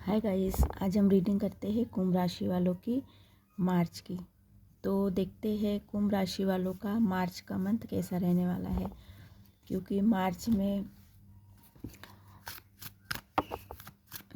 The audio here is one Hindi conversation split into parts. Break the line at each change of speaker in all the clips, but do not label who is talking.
हाय गाइस, आज हम रीडिंग करते हैं कुंभ राशि वालों की मार्च की। तो देखते हैं कुंभ राशि वालों का मार्च का मंथ कैसा रहने वाला है, क्योंकि मार्च में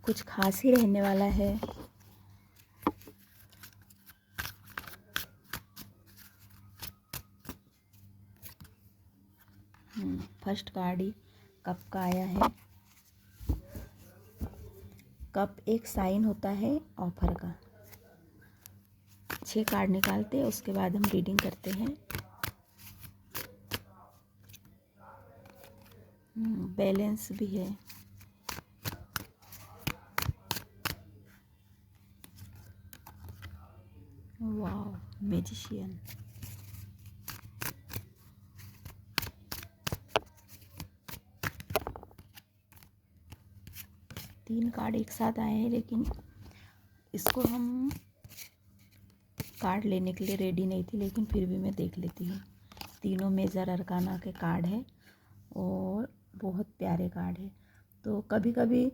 कुछ खास ही रहने वाला है। फर्स्ट कार्ड ही कप का आया है। कप एक साइन होता है ऑफर का। 6 कार्ड निकालते हैं, उसके बाद हम रीडिंग करते हैं। बैलेंस भी है। वाह, मैजिशियन। तीन कार्ड एक साथ आए हैं, लेकिन इसको हम कार्ड लेने के लिए रेडी नहीं थी, लेकिन फिर भी मैं देख लेती हूँ। तीनों मेजर अरकाना के कार्ड है और बहुत प्यारे कार्ड है। तो कभी कभी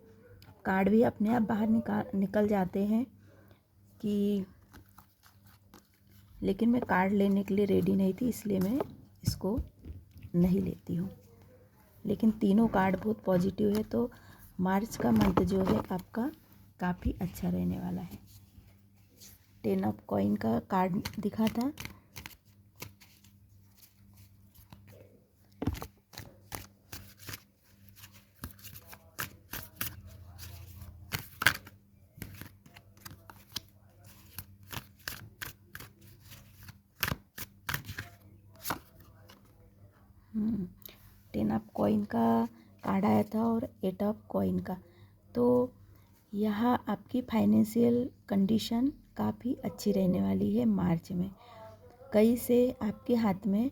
कार्ड भी अपने आप बाहर निकल जाते हैं कि, लेकिन मैं कार्ड लेने के लिए रेडी नहीं थी, इसलिए मैं इसको नहीं लेती हूँ। लेकिन तीनों कार्ड बहुत पॉजिटिव है, तो मार्च का मंथ जो है आपका काफ़ी अच्छा रहने वाला है। 10 ऑफ कॉइन का कार्ड दिखा था। टेन ऑफ कॉइन का कार्ड आया था और 8 ऑफ कॉइन का। तो यहाँ आपकी फाइनेंशियल कंडीशन काफ़ी अच्छी रहने वाली है मार्च में। कई से आपके हाथ में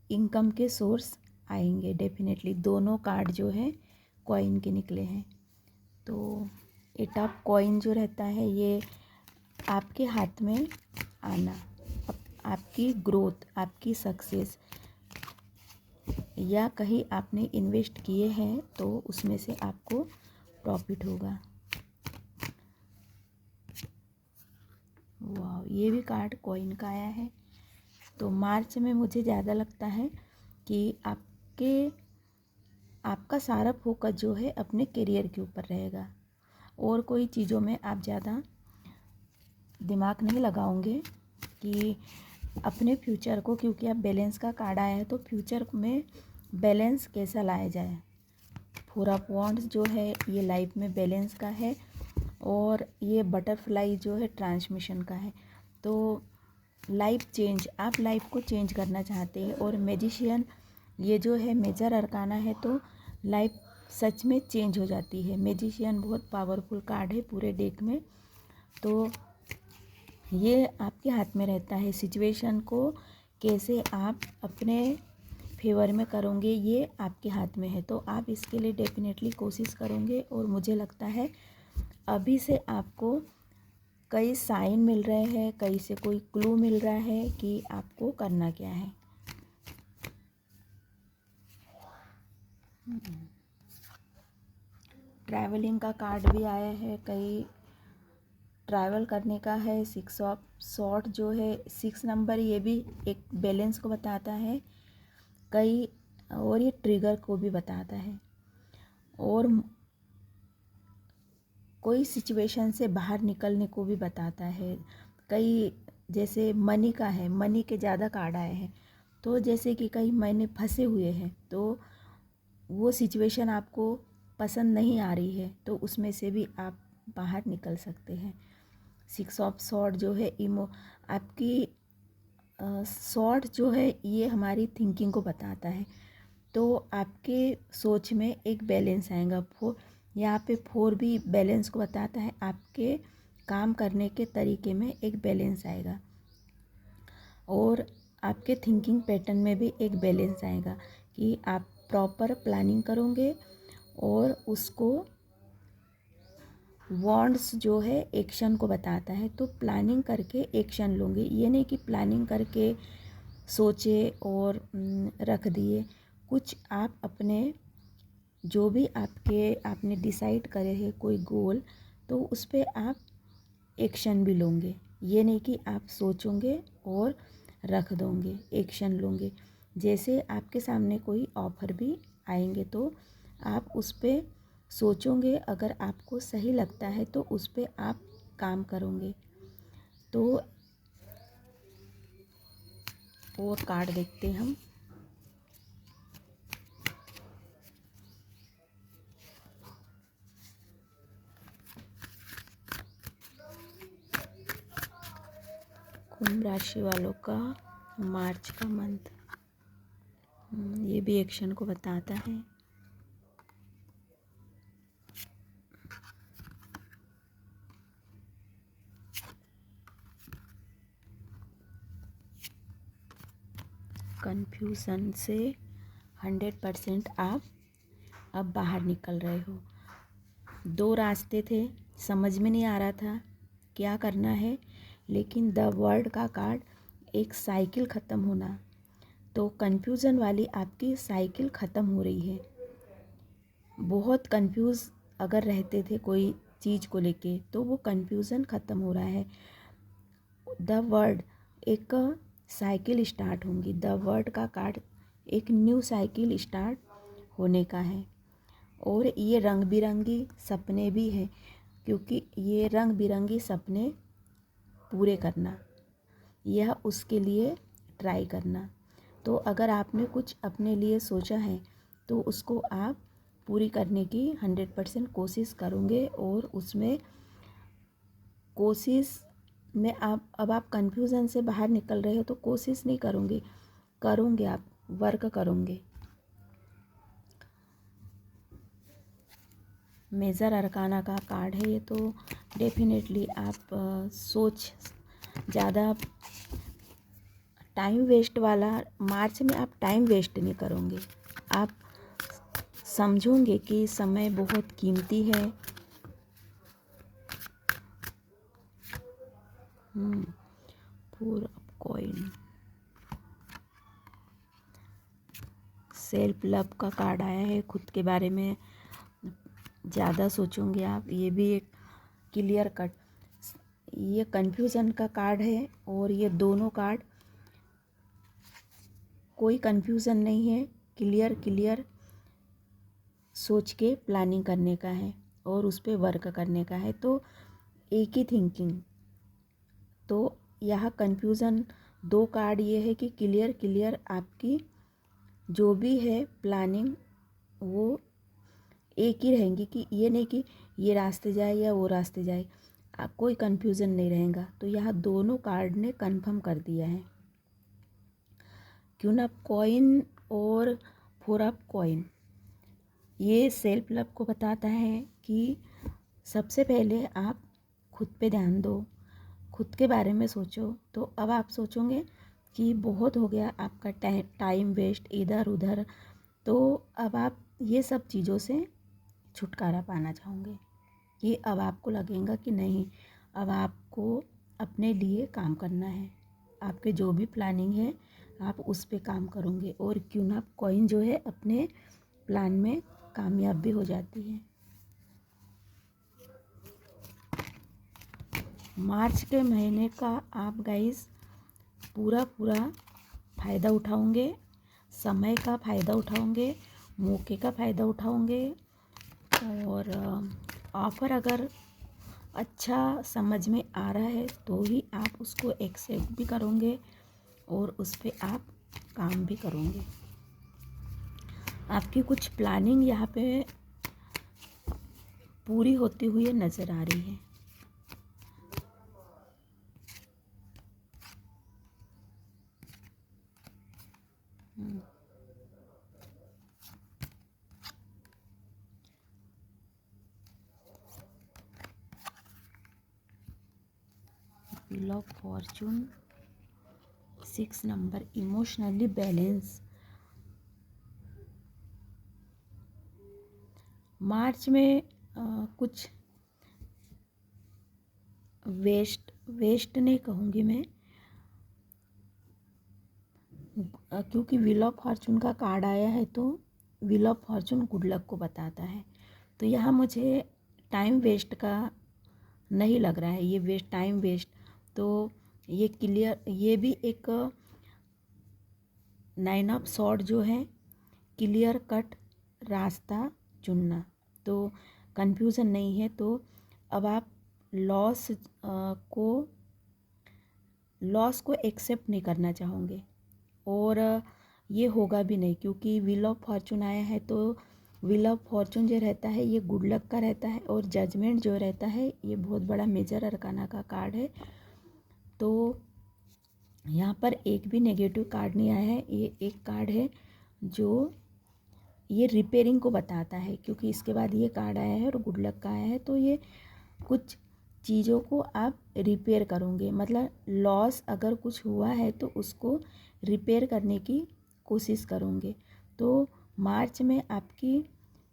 इनकम के सोर्स आएंगे डेफिनेटली। दोनों कार्ड जो है कॉइन के निकले हैं। तो 8 ऑफ कॉइन जो रहता है, ये आपके हाथ में आना, आपकी ग्रोथ, आपकी सक्सेस, या कहीं आपने इन्वेस्ट किए हैं तो उसमें से आपको प्रॉफिट होगा। वाह, ये भी कार्ड कॉइन का आया है। तो मार्च में मुझे ज़्यादा लगता है कि आपका सारा फोकस जो है अपने करियर के ऊपर रहेगा, और कोई चीज़ों में आप ज़्यादा दिमाग नहीं लगाओगे कि अपने फ्यूचर को, क्योंकि आप बैलेंस का कार्ड आया है तो फ्यूचर में बैलेंस कैसा लाया जाए। 4 ऑफ वॉन्ड्स जो है ये लाइफ में बैलेंस का है, और ये बटरफ्लाई जो है ट्रांसमिशन का है। तो लाइफ चेंज, आप लाइफ को चेंज करना चाहते हैं। और मैजिशियन ये जो है मेजर अरकाना है, तो लाइफ सच में चेंज हो जाती है। मैजिशियन बहुत पावरफुल कार्ड है पूरे डेक में। तो ये आपके हाथ में रहता है, सिचुएशन को कैसे आप अपने फेवर में करोगे ये आपके हाथ में है। तो आप इसके लिए डेफिनेटली कोशिश करोगे, और मुझे लगता है अभी से आपको कई साइन मिल रहे हैं, कहीं से कोई क्लू मिल रहा है कि आपको करना क्या है। ट्रैवलिंग का कार्ड भी आया है, कई ट्रैवल करने का है। 6 ऑफ सॉर्ट जो है 6 नंबर, ये भी एक बैलेंस को बताता है कई, और ये ट्रिगर को भी बताता है, और कोई सिचुएशन से बाहर निकलने को भी बताता है। कई जैसे मनी का है, मनी के ज़्यादा कार्ड आए हैं, तो जैसे कि कई मनी फंसे हुए हैं, तो वो सिचुएशन आपको पसंद नहीं आ रही है, तो उसमें से भी आप बाहर निकल सकते हैं। 6 ऑफ सॉर्ड जो है आपकी सॉर्ड जो है ये हमारी थिंकिंग को बताता है। तो आपके सोच में एक बैलेंस आएगा। यहाँ पे 4 भी बैलेंस को बताता है। आपके काम करने के तरीके में एक बैलेंस आएगा, और आपके थिंकिंग पैटर्न में भी एक बैलेंस आएगा कि आप प्रॉपर प्लानिंग करोगे, और उसको वॉन्ड्स जो है एक्शन को बताता है। तो प्लानिंग करके एक्शन लोगे, ये नहीं कि प्लानिंग करके सोचे और रख दिए। कुछ आप अपने जो भी आपने डिसाइड करे हैं कोई गोल, तो उस पर आप एक्शन भी लोगे। ये नहीं कि आप सोचोगे और रख दोगे, एक्शन लोगे। जैसे आपके सामने कोई ऑफ़र भी आएंगे तो आप उस पर सोचोगे, अगर आपको सही लगता है तो उस पर आप काम करोगे। तो और कार्ड देखते हैं हम। कुंभ राशि वालों का मार्च का मंथ, ये भी एक्शन को बताता है। कन्फ्यूज़न से 100% आप अब बाहर निकल रहे हो। 2 रास्ते थे, समझ में नहीं आ रहा था क्या करना है, लेकिन द वर्ल्ड का कार्ड, एक साइकिल ख़त्म होना। तो कन्फ्यूज़न वाली आपकी साइकिल ख़त्म हो रही है। बहुत कंफ्यूज अगर रहते थे कोई चीज़ को लेके, तो वो कन्फ्यूज़न ख़त्म हो रहा है। द वर्ल्ड, एक साइकिल स्टार्ट होंगी। द वर्ल्ड का कार्ड एक न्यू साइकिल स्टार्ट होने का है। और ये रंग बिरंगी सपने भी हैं, क्योंकि ये रंग बिरंगी सपने पूरे करना, यह उसके लिए ट्राई करना। तो अगर आपने कुछ अपने लिए सोचा है तो उसको आप पूरी करने की 100% कोशिश करोगे। और उसमें कोशिश में आप कन्फ्यूज़न से बाहर निकल रहे हो तो कोशिश नहीं करोगे आप वर्क करोगे। मेजर अरकाना का कार्ड है ये, तो डेफिनेटली आप सोच ज़्यादा टाइम वेस्ट वाला, मार्च में आप टाइम वेस्ट नहीं करोगे। आप समझोगे कि समय बहुत कीमती है। Four of coin, self love का कार्ड आया है। खुद के बारे में ज़्यादा सोचोगे आप, ये भी एक क्लियर कट, ये कन्फ्यूज़न का कार्ड है। और ये दोनों कार्ड, कोई कन्फ्यूज़न नहीं है, क्लियर सोच के प्लानिंग करने का है और उस पर वर्क करने का है। तो एक ही थिंकिंग। तो यहाँ कन्फ्यूज़न, 2 कार्ड ये है कि क्लियर आपकी जो भी है प्लानिंग, वो एक ही रहेंगी। कि ये नहीं कि ये रास्ते जाए या वो रास्ते जाए, आप कोई कन्फ्यूज़न नहीं रहेगा। तो यहाँ दोनों कार्ड ने कंफर्म कर दिया है। क्यों ना कॉइन और 4 ऑफ कॉइन, ये सेल्फ लव को बताता है कि सबसे पहले आप खुद पे ध्यान दो, खुद के बारे में सोचो। तो अब आप सोचोगे कि बहुत हो गया आपका टाइम वेस्ट इधर उधर। तो अब आप ये सब चीज़ों से छुटकारा पाना चाहोगे। कि अब आपको लगेगा कि नहीं, अब आपको अपने लिए काम करना है। आपके जो भी प्लानिंग है आप उस पे काम करोगे। और क्यों ना कॉइन जो है अपने प्लान में कामयाब भी हो जाती है। मार्च के महीने का आप गाइस पूरा फ़ायदा उठाओगे, समय का फ़ायदा उठाओगे, मौके का फ़ायदा उठाओगे। और ऑफ़र अगर अच्छा समझ में आ रहा है तो ही आप उसको एक्सेप्ट भी करोगे और उस पर आप काम भी करोगे। आपकी कुछ प्लानिंग यहाँ पे पूरी होती हुई नज़र आ रही है। Wheel of fortune, 6 number, emotionally balance. March में कुछ वेस्ट नहीं कहूँगी मैं, क्योंकि व्हील ऑफ फॉर्चून का कार्ड आया है। तो wheel of fortune good luck को बताता है। तो यहाँ मुझे टाइम वेस्ट का नहीं लग रहा है, ये वेस्ट टाइम वेस्ट। तो ये क्लियर, ये भी एक 9 ऑफ सॉर्ड जो है क्लियर कट रास्ता चुनना, तो कंफ्यूजन नहीं है। तो अब आप को लॉस को एक्सेप्ट नहीं करना चाहोगे, और ये होगा भी नहीं, क्योंकि व्हील ऑफ फॉर्चून आया है। तो व्हील ऑफ फॉर्चून जो रहता है ये गुड लक का रहता है, और जजमेंट जो रहता है ये बहुत बड़ा मेजर अरकाना का कार्ड है। तो यहाँ पर एक भी नेगेटिव कार्ड नहीं आया है। ये एक कार्ड है जो ये रिपेयरिंग को बताता है, क्योंकि इसके बाद ये कार्ड आया है और गुड लक का आया है। तो ये कुछ चीज़ों को आप रिपेयर करोगे, मतलब लॉस अगर कुछ हुआ है तो उसको रिपेयर करने की कोशिश करोगे। तो मार्च में आपकी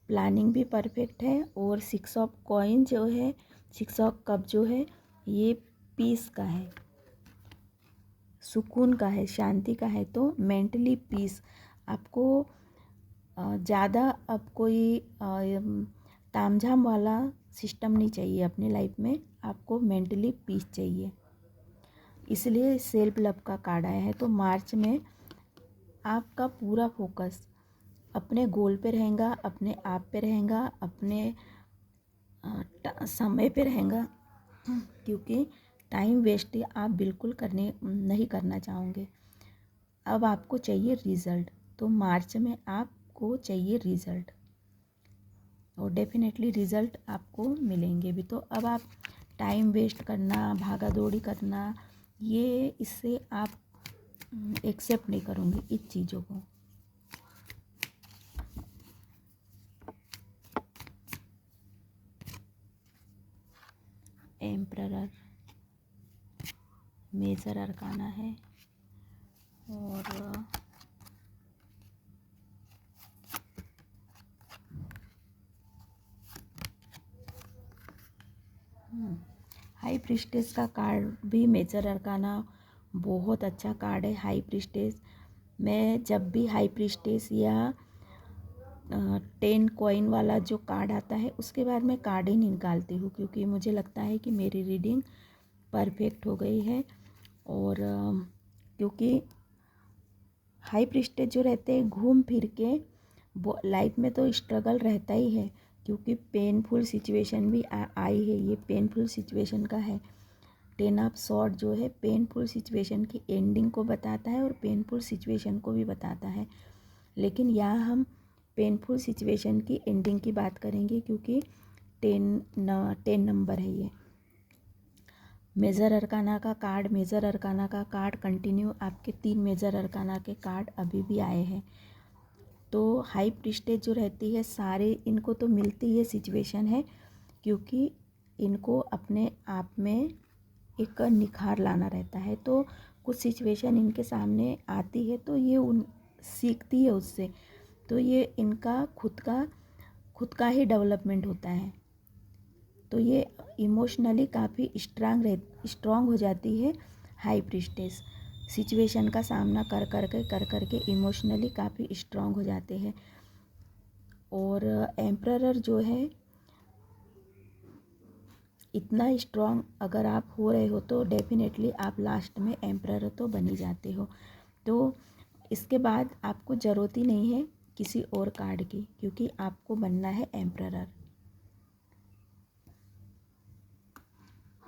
प्लानिंग भी परफेक्ट है। और 6 ऑफ कॉइन जो है, 6 ऑफ कप जो है, ये पीस का है, सुकून का है, शांति का है। तो मेंटली पीस आपको ज़्यादा, अब कोई तामझाम वाला सिस्टम नहीं चाहिए अपनी लाइफ में, आपको मेंटली पीस चाहिए, इसलिए सेल्फ लव का कार्ड आया है। तो मार्च में आपका पूरा फोकस अपने गोल पे रहेगा, अपने आप पे रहेगा, अपने समय पे रहेगा, क्योंकि टाइम वेस्ट आप बिल्कुल नहीं करना चाहोगे। अब आपको चाहिए रिज़ल्ट, तो मार्च में आपको चाहिए रिज़ल्ट, और डेफिनेटली रिज़ल्ट आपको मिलेंगे भी। तो अब आप टाइम वेस्ट करना, भागा दौड़ी करना, ये इससे आप एक्सेप्ट नहीं करूँगी इस चीज़ों को। एम्परर मेजर अरकाना है, और हाई प्रिस्टेस का कार्ड भी मेजर अरकाना बहुत अच्छा कार्ड है। हाई प्रिस्टेस, मैं जब भी हाई प्रिस्टेस या 10 कॉइन वाला जो कार्ड आता है उसके बाद मैं कार्ड ही नहीं निकालती हूँ, क्योंकि मुझे लगता है कि मेरी रीडिंग परफेक्ट हो गई है। और क्योंकि हाई प्रिस्टेस जो रहते हैं घूम फिर के लाइफ में तो स्ट्रगल रहता ही है, क्योंकि पेनफुल सिचुएशन भी आई है, ये पेनफुल सिचुएशन का है। 10 ऑफ सॉर्ड जो है पेनफुल सिचुएशन की एंडिंग को बताता है और पेनफुल सिचुएशन को भी बताता है, लेकिन यहाँ हम पेनफुल सिचुएशन की एंडिंग की बात करेंगे, क्योंकि 10 नंबर है ये। मेजर अरकाना का कार्ड, मेजर अरकाना का कार्ड कंटिन्यू, आपके 3 मेजर अरकाना के कार्ड अभी भी आए हैं। तो हाई प्रिस्टेज जो रहती है, सारे इनको तो मिलती है सिचुएशन है, क्योंकि इनको अपने आप में एक निखार लाना रहता है। तो कुछ सिचुएशन इनके सामने आती है तो ये सीखती है उससे, तो ये इनका खुद का ही डेवलपमेंट होता है। तो ये इमोशनली काफ़ी स्ट्रांग हो जाती है हाई प्रिस्टेस, सिचुएशन का सामना कर के इमोशनली काफ़ी स्ट्रांग हो जाते हैं। और एम्परर जो है इतना स्ट्रांग अगर आप हो रहे हो तो डेफिनेटली आप लास्ट में एम्परर तो बन ही जाते हो। तो इसके बाद आपको ज़रूरत ही नहीं है किसी और कार्ड की, क्योंकि आपको बनना है एम्परर।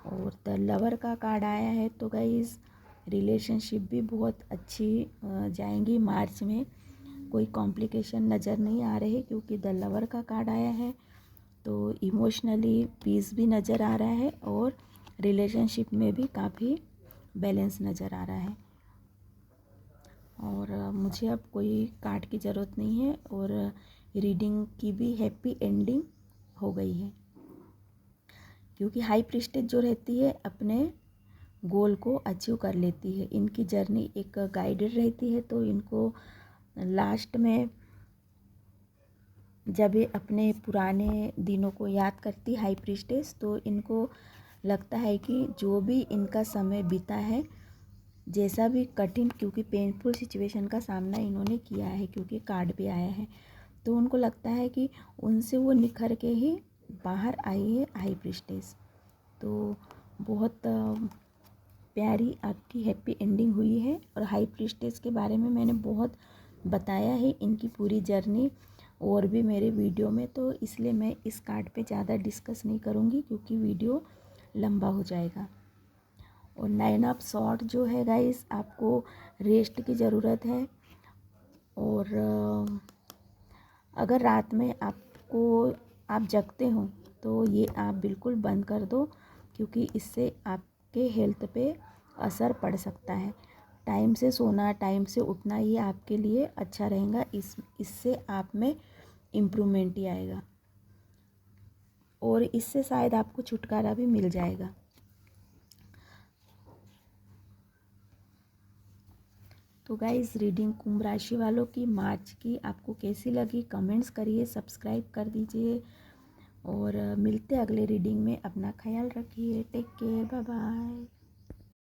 और द लवर का कार्ड आया है, तो गाइस रिलेशनशिप भी बहुत अच्छी जाएंगी मार्च में, कोई कॉम्प्लिकेशन नज़र नहीं आ रहे, क्योंकि द लवर का कार्ड आया है। तो इमोशनली पीस भी नज़र आ रहा है, और रिलेशनशिप में भी काफ़ी बैलेंस नज़र आ रहा है। और मुझे अब कोई कार्ड की ज़रूरत नहीं है, और रीडिंग की भी हैप्पी एंडिंग हो गई है, क्योंकि हाई प्रिस्टेज जो रहती है अपने गोल को अचीव कर लेती है। इनकी जर्नी एक गाइडेड रहती है, तो इनको लास्ट में जब ये अपने पुराने दिनों को याद करती हाई प्रिस्टेस, तो इनको लगता है कि जो भी इनका समय बीता है, जैसा भी कठिन, क्योंकि पेनफुल सिचुएशन का सामना इन्होंने किया है, क्योंकि कार्ड भी आया है, तो उनको लगता है कि उनसे वो निखर के ही बाहर आई है हाई प्रिस्टेस। तो बहुत प्यारी आपकी हैप्पी एंडिंग हुई है। और हाई प्रीस्टेस के बारे में मैंने बहुत बताया है, इनकी पूरी जर्नी और भी मेरे वीडियो में, तो इसलिए मैं इस कार्ड पे ज़्यादा डिस्कस नहीं करूँगी क्योंकि वीडियो लंबा हो जाएगा। और 9 ऑफ सॉर्ड जो है गाइस, आपको रेस्ट की ज़रूरत है। और अगर रात में आप जगते हो तो ये आप बिल्कुल बंद कर दो क्योंकि इससे आपके हेल्थ पे असर पड़ सकता है। टाइम से सोना, टाइम से उठना, ये आपके लिए अच्छा रहेगा। इससे आप में इम्प्रूवमेंट ही आएगा और इससे शायद आपको छुटकारा भी मिल जाएगा। तो गाइस, रीडिंग कुंभ राशि वालों की मार्च की आपको कैसी लगी कमेंट्स करिए, सब्सक्राइब कर दीजिए और मिलते अगले रीडिंग में। अपना ख्याल रखिए। Take care, bye bye.